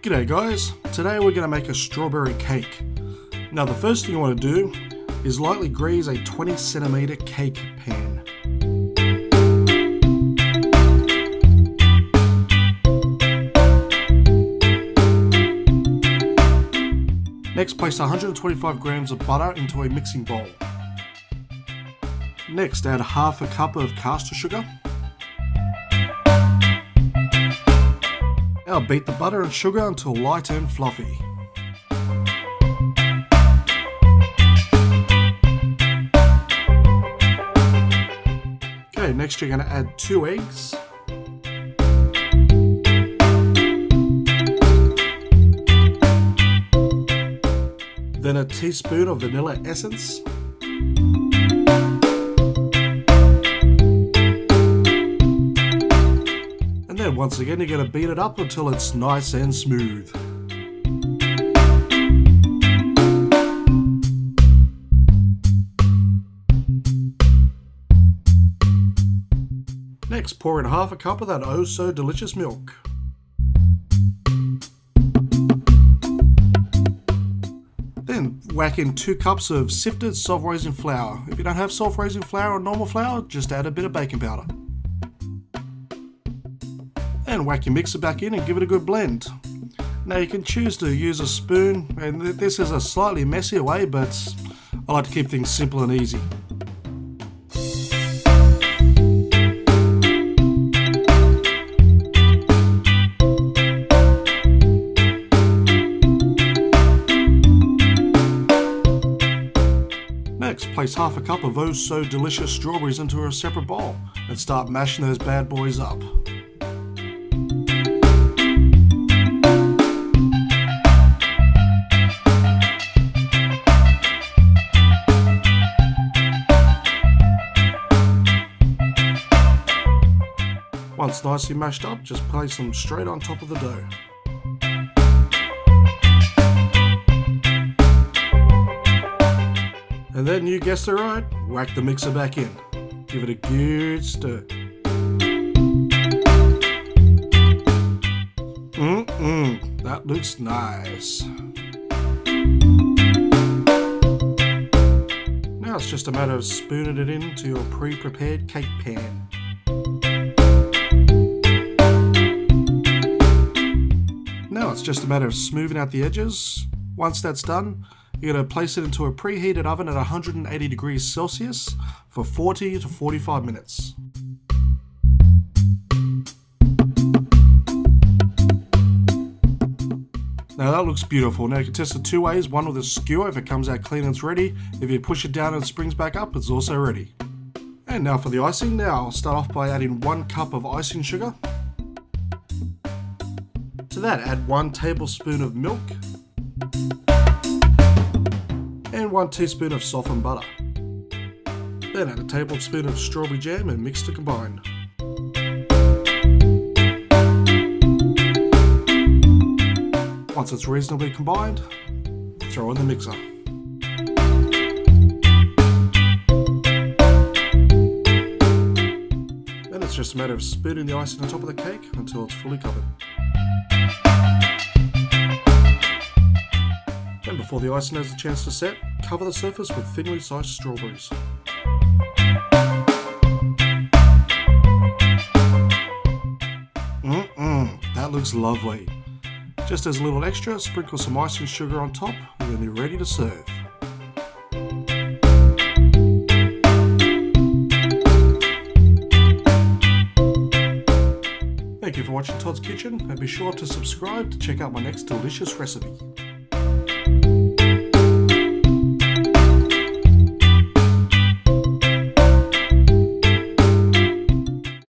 G'day guys, today we're going to make a strawberry cake. Now the first thing you want to do is lightly grease a 20cm cake pan. Next, place 125 grams of butter into a mixing bowl. Next, add half a cup of caster sugar. Now beat the butter and sugar until light and fluffy. Okay, next you're going to add 2 eggs. Then a teaspoon of vanilla essence. And then once again you're going to beat it up until it's nice and smooth. Next, pour in half a cup of that oh so delicious milk. Then whack in 2 cups of sifted soft raisin flour. If you don't have soft raisin flour or normal flour, just add a bit of baking powder. And whack your mixer back in and give it a good blend. Now you can choose to use a spoon, and this is a slightly messier way, but I like to keep things simple and easy. Next, place half a cup of oh so delicious strawberries into a separate bowl and start mashing those bad boys up. Once nicely mashed up, just place them straight on top of the dough. And then, you guessed it right, whack the mixer back in. Give it a good stir. That looks nice. Now it's just a matter of spooning it into your pre-prepared cake pan. Now it's just a matter of smoothing out the edges. Once that's done, you're going to place it into a preheated oven at 180 degrees Celsius for 40 to 45 minutes. Now that looks beautiful. Now you can test it 2 ways. One with a skewer, if it comes out clean it's ready. If you push it down and it springs back up, it's also ready. And now for the icing. Now I'll start off by adding 1 cup of icing sugar. To that, add 1 tablespoon of milk and 1 teaspoon of softened butter. Then add a tablespoon of strawberry jam and mix to combine. Once it's reasonably combined, throw in the mixer. Then it's just a matter of spooning the icing on top of the cake until it's fully covered. And before the icing has a chance to set, cover the surface with thinly sliced strawberries. That looks lovely. Just as a little extra, sprinkle some icing sugar on top and then you're ready to serve. Thank you for watching Todd's Kitchen, and be sure to subscribe to check out my next delicious recipe.